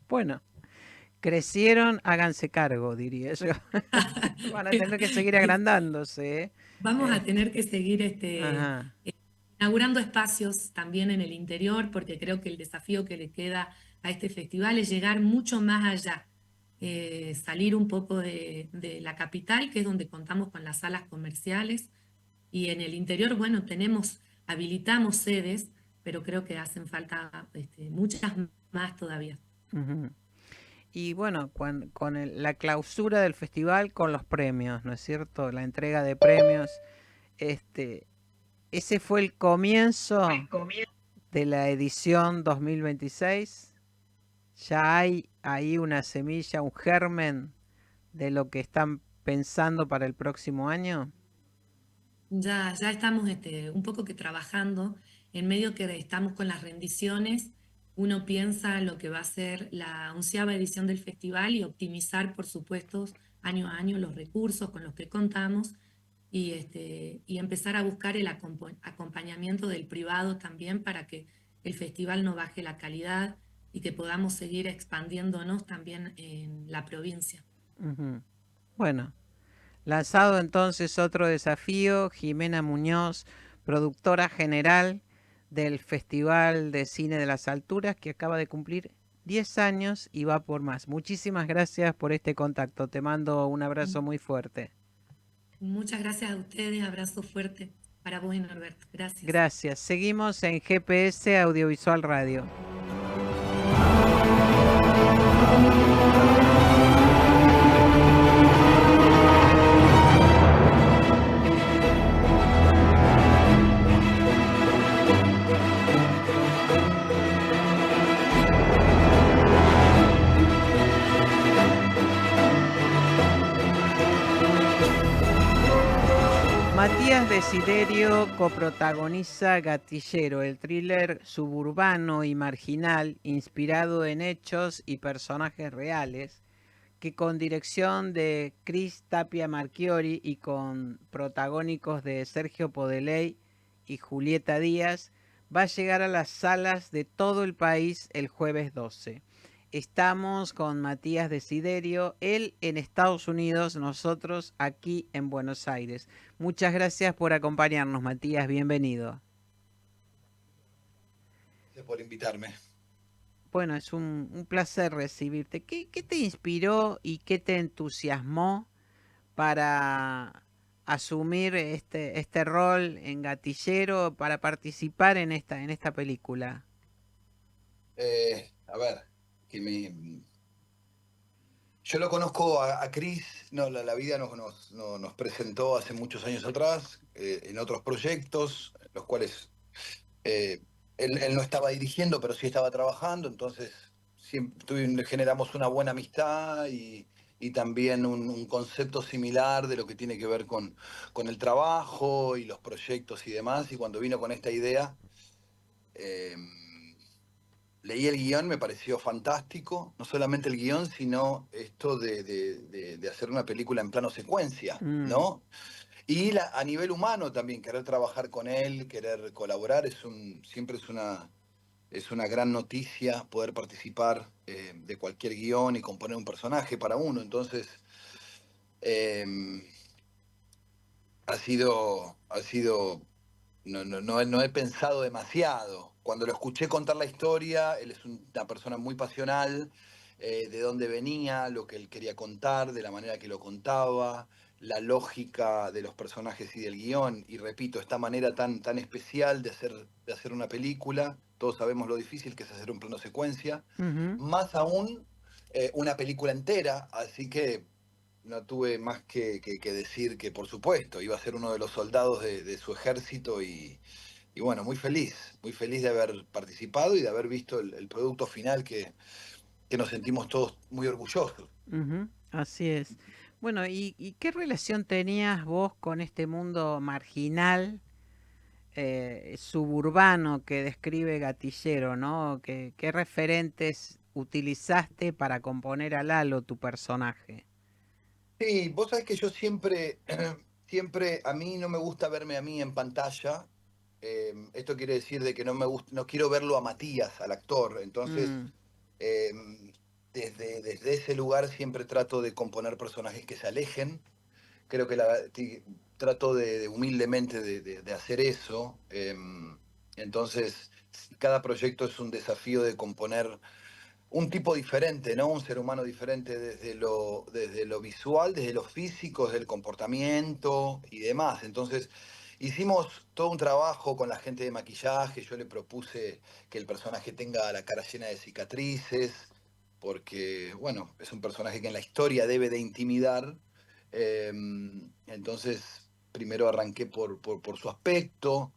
Bueno, crecieron, háganse cargo, diría yo. Van a tener que seguir agrandándose. Vamos a tener que seguir inaugurando espacios también en el interior, porque creo que el desafío que le queda a este festival es llegar mucho más allá. Salir un poco de la capital, que es donde contamos con las salas comerciales, y en el interior, bueno, habilitamos sedes, pero creo que hacen falta muchas más todavía. Y bueno, con la clausura del festival, con los premios, ¿no es cierto? La entrega de premios, ese fue el comienzo de la edición 2026. Ya hay ahí una semilla, un germen de lo que están pensando para el próximo año. Ya estamos un poco que trabajando, en medio que estamos con las rendiciones. Uno piensa lo que va a ser la 11ª edición del festival y optimizar, por supuesto, año a año los recursos con los que contamos y empezar a buscar el acompañamiento del privado también para que el festival no baje la calidad y que podamos seguir expandiéndonos también en la provincia. Bueno, lanzado entonces otro desafío, Jimena Muñoz, productora general del Festival de Cine de las Alturas, que acaba de cumplir 10 años y va por más. Muchísimas gracias por este contacto. Te mando un abrazo muy fuerte. Muchas gracias a ustedes. Abrazo fuerte para vos y Norberto. Gracias. Gracias. Seguimos en GPS Audiovisual Radio. Matías Desiderio coprotagoniza Gatillero, el thriller suburbano y marginal inspirado en hechos y personajes reales, que con dirección de Cris Tapia Marchiori y con protagónicos de Sergio Podeley y Julieta Díaz, va a llegar a las salas de todo el país el jueves 12. Estamos con Matías Desiderio, él en Estados Unidos, nosotros aquí en Buenos Aires. Muchas gracias por acompañarnos, Matías, bienvenido. Gracias por invitarme. Bueno, es un placer recibirte. ¿Qué te inspiró y qué te entusiasmó para asumir este rol en Gatillero, para participar en esta película? A ver, yo lo conozco a Cris, no, la vida nos presentó hace muchos años atrás, en otros proyectos, los cuales él no estaba dirigiendo, pero sí estaba trabajando, entonces generamos una buena amistad y también un concepto similar de lo que tiene que ver con el trabajo y los proyectos y demás, y cuando vino con esta idea, leí el guión, me pareció fantástico, no solamente el guión, sino esto de hacer una película en plano secuencia, ¿no? Y a nivel humano también, querer trabajar con él, querer colaborar, siempre es una gran noticia poder participar de cualquier guión y componer un personaje para uno. Entonces, ha sido no he pensado demasiado. Cuando lo escuché contar la historia, él es una persona muy pasional, de dónde venía, lo que él quería contar, de la manera que lo contaba, la lógica de los personajes y del guión, y repito, esta manera tan especial de hacer una película. Todos sabemos lo difícil que es hacer un plano secuencia, más aún una película entera, así que no tuve más que decir que, por supuesto, iba a ser uno de los soldados de su ejército y bueno, muy feliz de haber participado y de haber visto el producto final que nos sentimos todos muy orgullosos. Así es. Bueno, ¿y qué relación tenías vos con este mundo marginal, suburbano que describe Gatillero, ¿no? ¿Qué referentes utilizaste para componer a Lalo, tu personaje? Sí, vos sabés que yo siempre, a mí no me gusta verme a mí en pantalla. Esto quiere decir de que no quiero verlo a Matías, al actor. Entonces, desde ese lugar siempre trato de componer personajes que se alejen. Creo que trato humildemente de hacer eso. Entonces, cada proyecto es un desafío de componer un tipo diferente, ¿no? Un ser humano diferente desde lo visual, desde lo físico, desde el comportamiento y demás. Entonces, hicimos todo un trabajo con la gente de maquillaje. Yo le propuse que el personaje tenga la cara llena de cicatrices, porque, bueno, es un personaje que en la historia debe de intimidar. Entonces, primero arranqué por su aspecto.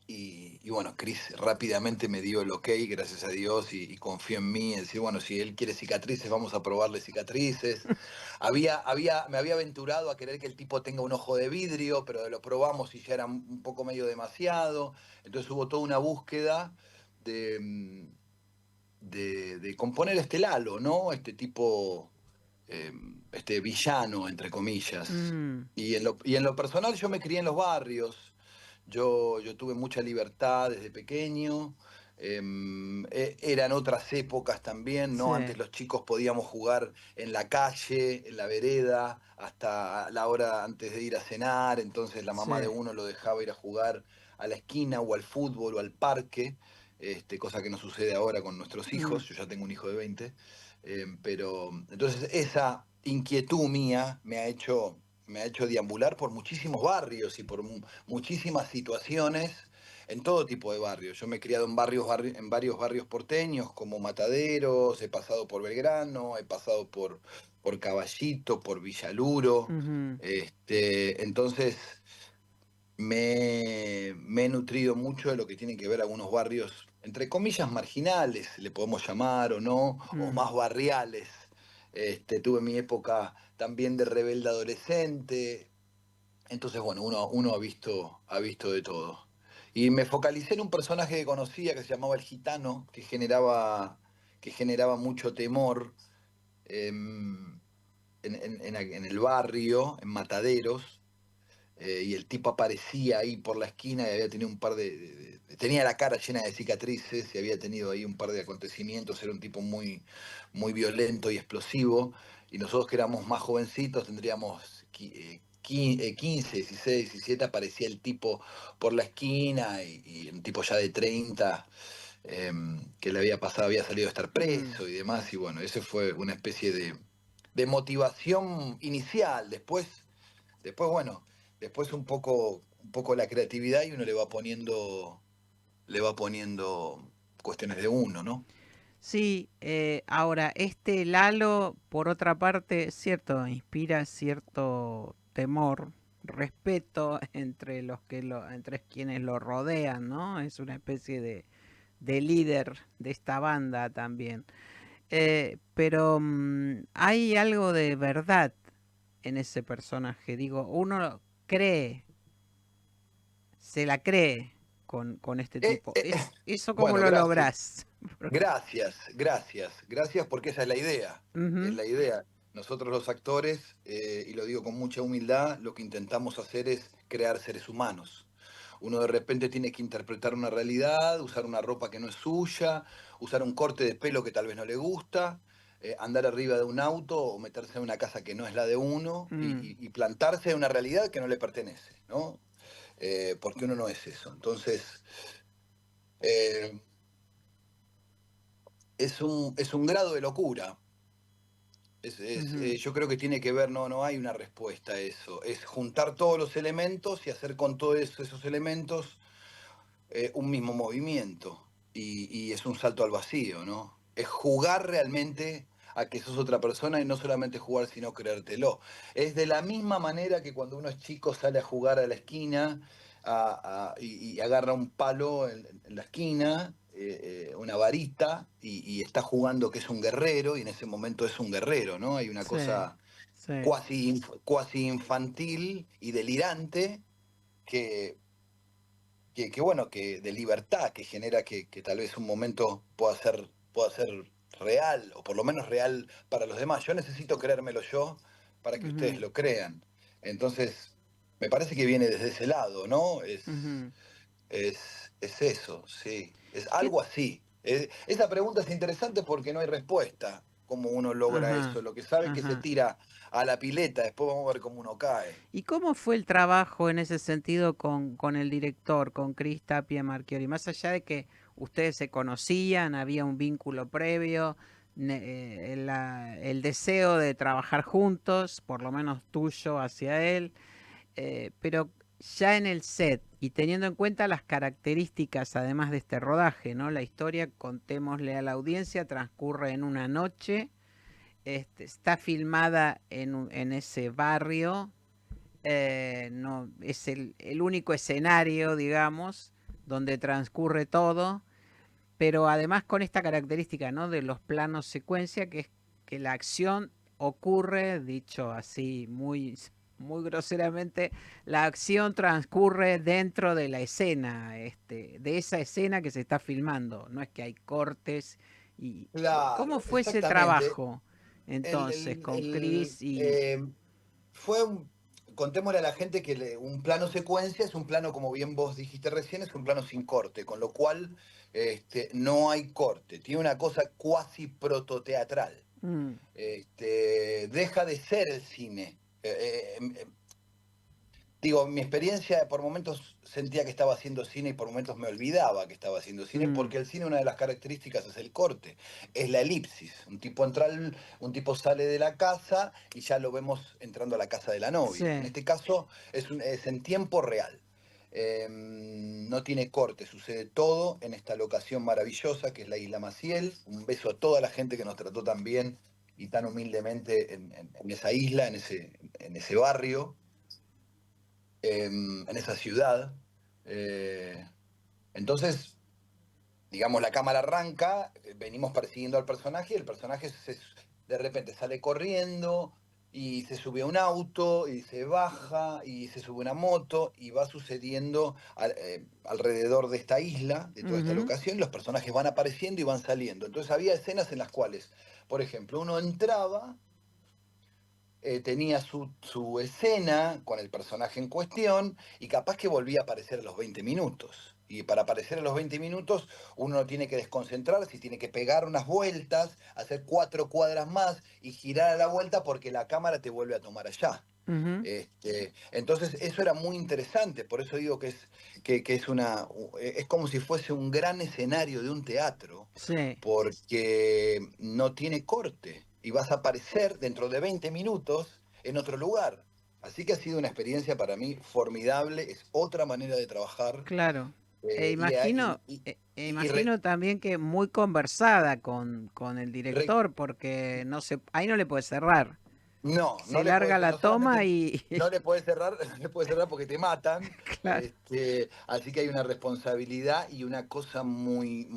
Y bueno, Cris rápidamente me dio el ok, gracias a Dios, y confió en mí, en decir, bueno, si él quiere cicatrices, vamos a probarle cicatrices. Me había aventurado a querer que el tipo tenga un ojo de vidrio, pero lo probamos y ya era un poco medio demasiado. Entonces hubo toda una búsqueda de componer este Lalo, ¿no? Este tipo, este villano, entre comillas. Y en lo personal yo me crié en los barrios. Yo tuve mucha libertad desde pequeño. Eran otras épocas también, ¿no? Sí. Antes los chicos podíamos jugar en la calle, en la vereda, hasta la hora antes de ir a cenar. Entonces la mamá de uno lo dejaba ir a jugar a la esquina o al fútbol o al parque, cosa que no sucede ahora con nuestros hijos. Yo ya tengo un hijo de 20. Pero entonces esa inquietud mía me ha hecho deambular por muchísimos barrios y por muchísimas situaciones en todo tipo de barrios. Yo me he criado en varios barrios porteños, como Mataderos, he pasado por Belgrano, he pasado por Caballito, por Villaluro. Entonces me he nutrido mucho de lo que tiene que ver algunos barrios, entre comillas, marginales, le podemos llamar o no, o más barriales. Tuve mi época también de rebelde adolescente. Entonces, bueno, uno ha visto de todo. Y me focalicé en un personaje que conocía que se llamaba El Gitano, que generaba mucho temor en el barrio, en Mataderos, y el tipo aparecía ahí por la esquina y había tenido un par tenía la cara llena de cicatrices y había tenido ahí un par de acontecimientos, era un tipo muy, muy violento y explosivo, y nosotros que éramos más jovencitos, tendríamos 15, 16, 17, aparecía el tipo por la esquina y un tipo ya de 30, que le había pasado, había salido a estar preso y demás, y bueno, ese fue una especie de motivación inicial. Después, bueno, después un poco la creatividad y uno le va poniendo cuestiones de uno, ¿no? Sí, ahora, este Lalo, por otra parte, cierto, inspira cierto temor, respeto entre entre quienes lo rodean, ¿no? Es una especie de líder de esta banda también. Pero hay algo de verdad en ese personaje. Digo, uno cree, se la cree con este tipo. ¿Eso cómo Bueno, lo gracias. lográs? Gracias, porque esa es la idea. Es la idea. Nosotros los actores, y lo digo con mucha humildad, lo que intentamos hacer es crear seres humanos. Uno de repente tiene que interpretar una realidad, usar una ropa que no es suya, usar un corte de pelo que tal vez no le gusta, andar arriba de un auto o meterse en una casa que no es la de uno y plantarse en una realidad que no le pertenece, ¿no? Porque uno no es eso. Entonces, eh, es un grado de locura. Yo creo que tiene que ver, no hay una respuesta a eso. Es juntar todos los elementos y hacer con todos esos elementos un mismo movimiento. Y es un salto al vacío, ¿no? Es jugar realmente a que sos otra persona y no solamente jugar, sino creértelo. Es de la misma manera que cuando uno es chico sale a jugar a la esquina y agarra un palo en la esquina, una varita, y está jugando que es un guerrero, y en ese momento es un guerrero, ¿no? Hay una Sí, cosa sí. cuasi infantil y delirante bueno, que de libertad, que genera que tal vez un momento pueda ser real, o por lo menos real para los demás. Yo necesito creérmelo yo para que ustedes lo crean. Entonces, me parece que viene desde ese lado, ¿no? Es, es eso, sí. Es ¿Qué? algo así. Esa pregunta es interesante porque no hay respuesta. ¿Cómo uno logra Ajá, eso? Lo que sabe es que se ajá. tira a la pileta, después vamos a ver cómo uno cae. ¿Y cómo fue el trabajo en ese sentido con el director, con Cris Tapia Marchiori? Más allá de que ustedes se conocían, había un vínculo previo, el deseo de trabajar juntos, por lo menos tuyo hacia él, pero ya en el set y teniendo en cuenta las características además de este rodaje, ¿no? La historia, contémosle a la audiencia, transcurre en una noche, está filmada en ese barrio, no, es el único escenario, digamos, donde transcurre todo, pero además con esta característica, ¿no? De los planos secuencia, que es que la acción ocurre, dicho así muy groseramente, la acción transcurre dentro de la escena, de esa escena que se está filmando, no es que hay cortes. Y ¿cómo Claro, fue ese exactamente. trabajo El, entonces el- con el, Chris y... eh, fue contémosle a la gente que un plano secuencia es un plano, como bien vos dijiste recién, es un plano sin corte, con lo cual no hay corte. Tiene una cosa cuasi prototeatral. Mm, Deja de ser el cine. Digo, mi experiencia por momentos sentía que estaba haciendo cine y por momentos me olvidaba que estaba haciendo cine, mm, porque el cine una de las características es el corte, es la elipsis. Un tipo sale de la casa y ya lo vemos entrando a la casa de la novia. En sí. este caso es en tiempo real. No tiene corte, sucede todo en esta locación maravillosa que es la Isla Maciel. Un beso a toda la gente que nos trató tan bien y tan humildemente en esa isla, en ese barrio, en esa ciudad. Eh, entonces, digamos, la cámara arranca, venimos persiguiendo al personaje y el personaje de repente sale corriendo y se sube a un auto, y se baja, y se sube a una moto, y va sucediendo alrededor de esta isla, de toda esta locación, los personajes van apareciendo y van saliendo. Entonces había escenas en las cuales, por ejemplo, uno entraba, tenía su escena con el personaje en cuestión, y capaz que volvía a aparecer a los 20 minutos. Y para aparecer a los 20 minutos, uno no tiene que desconcentrarse, tiene que pegar unas vueltas, hacer 4 cuadras más y girar a la vuelta porque la cámara te vuelve a tomar allá. Entonces eso era muy interesante, por eso digo que es como si fuese un gran escenario de un teatro, porque no tiene corte y vas a aparecer dentro de 20 minutos en otro lugar. Así que ha sido una experiencia para mí formidable, es otra manera de trabajar. Claro. Imagino también que muy conversada con el director, porque ahí no le puedes cerrar. No, se larga la toma y no le puedes cerrar, porque te matan. Claro. Así que hay una responsabilidad y una cosa muy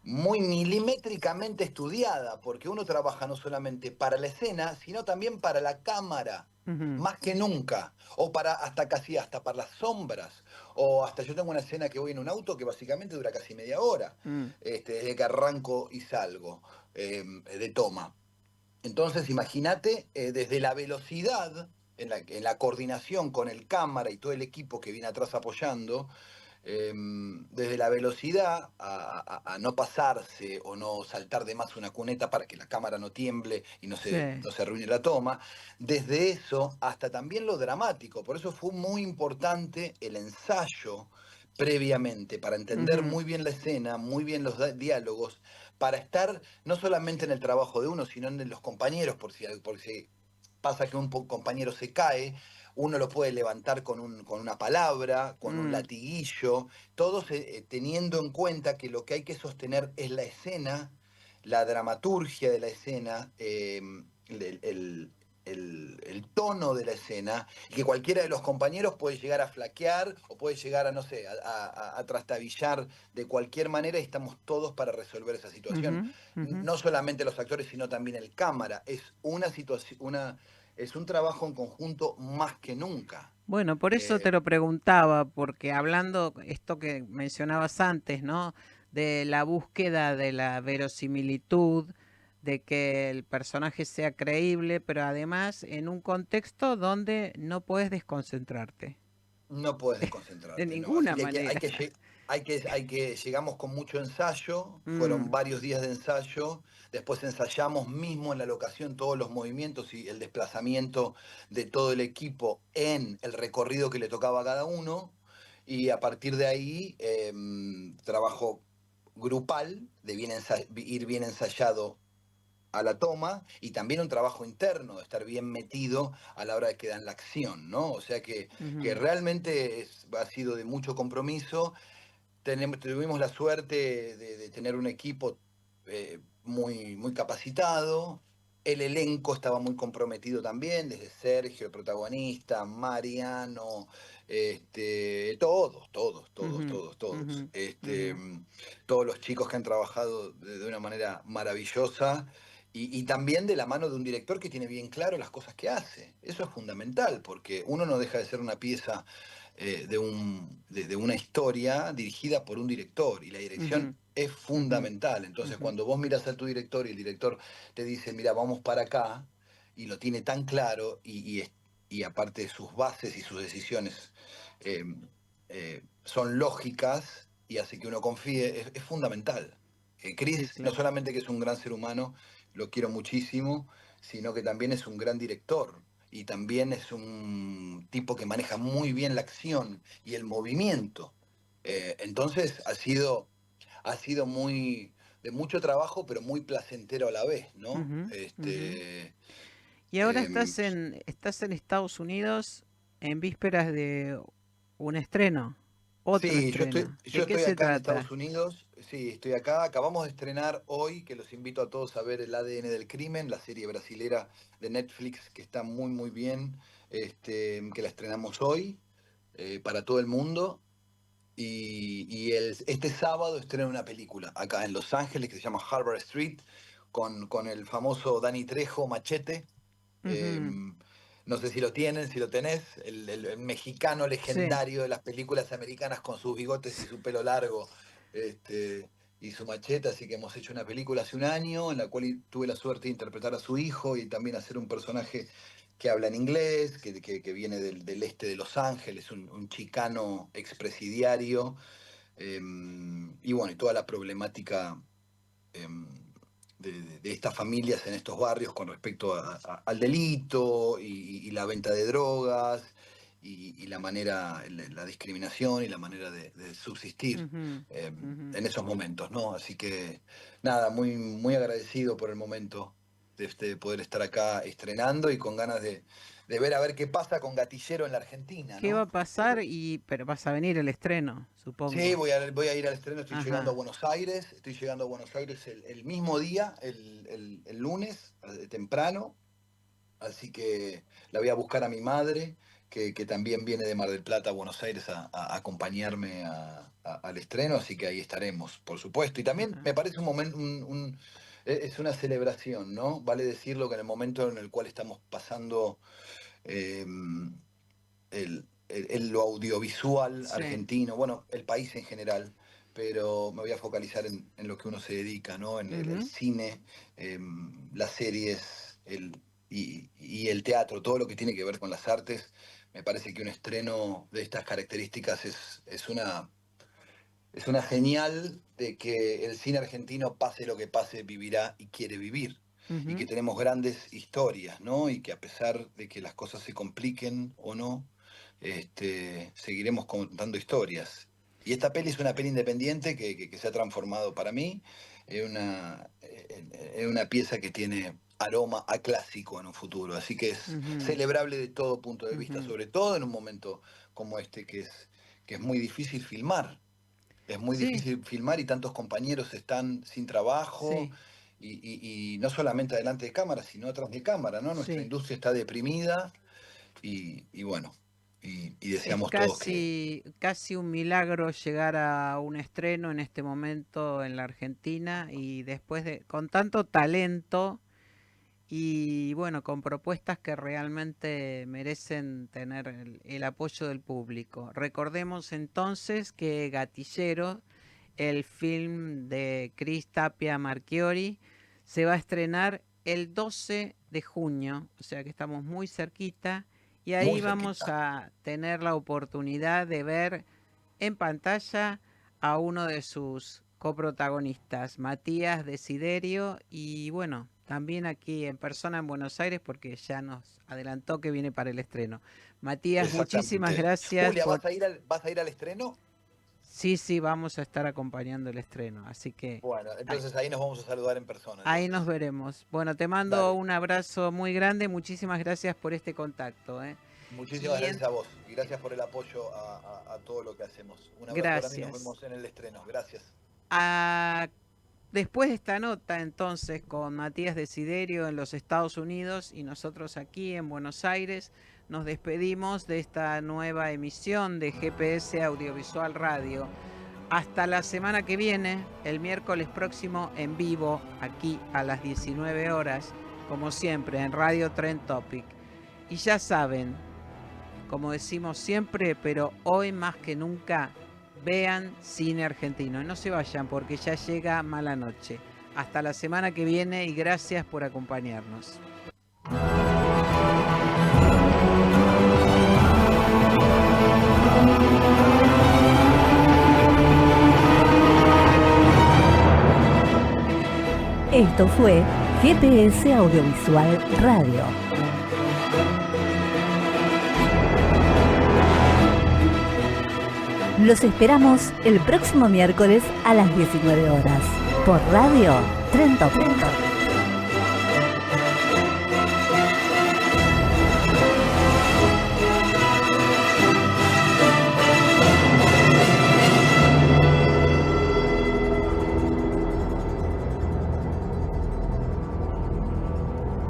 milimétricamente estudiada, porque uno trabaja no solamente para la escena, sino también para la cámara, más que nunca, o hasta para las sombras, o hasta yo tengo una escena que voy en un auto que básicamente dura casi media hora, desde que arranco y salgo de toma. Entonces, imagínate, desde la velocidad, en la coordinación con el cámara y todo el equipo que viene atrás apoyando, desde la velocidad a no pasarse o no saltar de más una cuneta para que la cámara no tiemble y no se arruine la toma, desde eso hasta también lo dramático. Por eso fue muy importante el ensayo previamente, para entender muy bien la escena, muy bien los diálogos, para estar no solamente en el trabajo de uno, sino en los compañeros, por si pasa que un compañero se cae, uno lo puede levantar con una palabra, con un latiguillo, todos teniendo en cuenta que lo que hay que sostener es la escena, la dramaturgia de la escena, el tono de la escena, y que cualquiera de los compañeros puede llegar a flaquear o puede llegar a, no sé, a trastabillar de cualquier manera, y estamos todos para resolver esa situación. No solamente los actores, sino también el cámara. Es una situación, es un trabajo en conjunto más que nunca. Bueno, por eso te lo preguntaba, porque hablando esto que mencionabas antes, ¿no? De la búsqueda de la verosimilitud, de que el personaje sea creíble, pero además en un contexto donde no puedes desconcentrarte. No puedes desconcentrarte. De ninguna manera. Llegamos con mucho ensayo, fueron varios días de ensayo, después ensayamos mismo en la locación todos los movimientos y el desplazamiento de todo el equipo en el recorrido que le tocaba a cada uno, y a partir de ahí trabajo grupal, de ir bien ensayado a la toma, y también un trabajo interno, de estar bien metido a la hora de que dan la acción, ¿no? O sea que realmente ha sido de mucho compromiso. Tuvimos la suerte de tener un equipo muy, muy capacitado. El elenco estaba muy comprometido también, desde Sergio, el protagonista, Mariano, todos. Todos los chicos que han trabajado de una manera maravillosa. Y también de la mano de un director que tiene bien claro las cosas que hace. Eso es fundamental, porque uno no deja de ser una pieza de una historia dirigida por un director, y la dirección es fundamental. Entonces, cuando vos miras a tu director y el director te dice, mira, vamos para acá, y lo tiene tan claro, y aparte sus bases y sus decisiones son lógicas y hace que uno confíe, es fundamental. Chris, no solamente que es un gran ser humano, lo quiero muchísimo, sino que también es un gran director, y también es un tipo que maneja muy bien la acción y el movimiento. Entonces ha sido muy de mucho trabajo, pero muy placentero a la vez, ¿no? Y ahora estás en Estados Unidos en vísperas de un estreno. Otro estreno. Yo estoy acá en Estados Unidos. Sí, estoy acá. Acabamos de estrenar hoy, que los invito a todos a ver, El ADN del crimen, la serie brasilera de Netflix, que está muy, muy bien, que la estrenamos hoy para todo el mundo. Y este sábado estrena una película acá en Los Ángeles que se llama Harbor Street, con el famoso Danny Trejo, Machete, No sé si lo tienen, si lo tenés, el mexicano legendario de las películas americanas con sus bigotes y su pelo largo y su machete, así que hemos hecho una película hace un año en la cual tuve la suerte de interpretar a su hijo y también hacer un personaje que habla en inglés, que viene del este de Los Ángeles, un chicano expresidiario, y bueno, y toda la problemática de estas familias en estos barrios con respecto al delito y la venta de drogas y la discriminación y la manera de subsistir en esos momentos, ¿no? Así que nada, muy, muy agradecido por el momento de poder estar acá estrenando y con ganas de ver a ver qué pasa con Gatillero en la Argentina, ¿no? ¿Qué va a pasar? Pero vas a venir el estreno, supongo. Sí, voy a ir al estreno, estoy llegando a Buenos Aires, el mismo día, el lunes, temprano, así que la voy a buscar a mi madre, que también viene de Mar del Plata a Buenos Aires a acompañarme al estreno, así que ahí estaremos, por supuesto. Y también me parece un momento, es una celebración, ¿no? Vale decirlo que en el momento en el cual estamos pasando lo audiovisual argentino, bueno, el país en general, pero me voy a focalizar en lo que uno se dedica, ¿no? En el cine, las series y el teatro, todo lo que tiene que ver con las artes. Me parece que un estreno de estas características es una señal de que el cine argentino, pase lo que pase, vivirá y quiere vivir. Y que tenemos grandes historias, ¿no? Y que a pesar de que las cosas se compliquen o no, seguiremos contando historias. Y esta peli es una peli independiente que se ha transformado para mí en una pieza que tiene aroma a clásico en un futuro. Así que es celebrable de todo punto de vista, sobre todo en un momento como este que es muy difícil filmar. Es muy difícil filmar y tantos compañeros están sin trabajo y no solamente delante de cámara, sino atrás de cámara, ¿no? Nuestra industria está deprimida y bueno, y deseamos todos casi un milagro llegar a un estreno en este momento en la Argentina y después con tanto talento y bueno, con propuestas que realmente merecen tener el apoyo del público. Recordemos entonces que Gatillero, el film de Cris Tapia Marchiori, se va a estrenar el 12 de junio, o sea que estamos muy cerquita, y ahí vamos a tener la oportunidad de ver en pantalla a uno de sus coprotagonistas, Matías Desiderio, y bueno, también aquí en persona en Buenos Aires, porque ya nos adelantó que viene para el estreno. Matías, muchísimas gracias. Julia, ¿vas a ir al estreno? Sí, vamos a estar acompañando el estreno, así que... Bueno, entonces ahí nos vamos a saludar en persona. Ahí nos veremos. Bueno, te mando un abrazo muy grande, muchísimas gracias por este contacto. Muchísimas gracias a vos y gracias por el apoyo a todo lo que hacemos. Un abrazo para mí, nos vemos en el estreno. Gracias. Después de esta nota, entonces, con Matías Desiderio en los Estados Unidos y nosotros aquí en Buenos Aires, nos despedimos de esta nueva emisión de GPS Audiovisual Radio. Hasta la semana que viene, el miércoles próximo en vivo, aquí a las 19 horas, como siempre, en Radio Trend Topic. Y ya saben, como decimos siempre, pero hoy más que nunca, vean cine argentino. Y no se vayan porque ya llega Mala Noche. Hasta la semana que viene y gracias por acompañarnos. Esto fue GPS Audiovisual Radio. Los esperamos el próximo miércoles a las 19 horas por Radio Trend Topic.